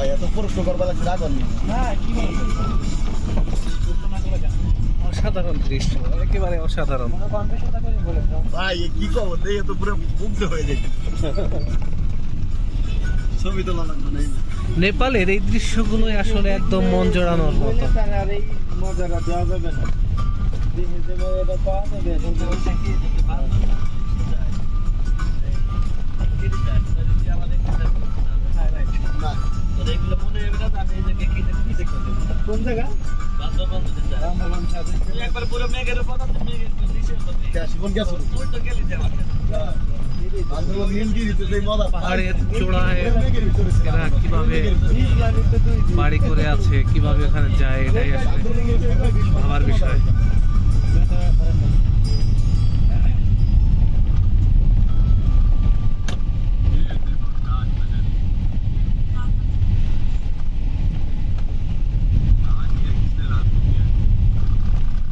ভাই এত প্রশ্ন করবা লাগছে রাগ করনি না কি বলবো অসাধারণ দৃশ্য, একেবারে অসাধারণ। ভাই এ কি খবর দেখে তো পুরো মুগ্ধ হয়ে যাই ছবি তোলা লাগবে না নেপালের এই দৃশ্যগুলো আসলে একদম মন জোড়ানোর মতো। আর এই মজাটা দেওয়া যাবে না দেখে যে এটা পাওয়া যাবে কোন জায়গা শিবন গেছো আন্দোলন নীলগিরিতে সেই মজা পাহাড়ের চূড়ায় এরা কিভাবে বাড়ি করে আছে, কিভাবে ওখানে যায়, এটাই আসলে ভাবার বিষয়।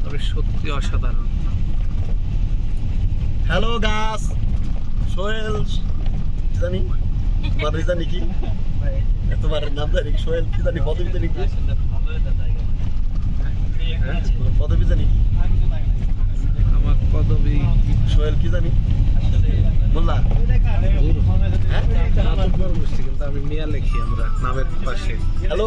তবে সত্যি অসাধারণ। হ্যালো গাছ সোহেল জানি তোমার জানি কি তোমার নাম জানি কি সোহেল কি জানি পদবি জানি কি পদবি জানি কি আমার পদবী সোহেল কি জানি বললা কিন্তু আমি মিয়া লিখি আমরা নামের পাশে। হ্যালো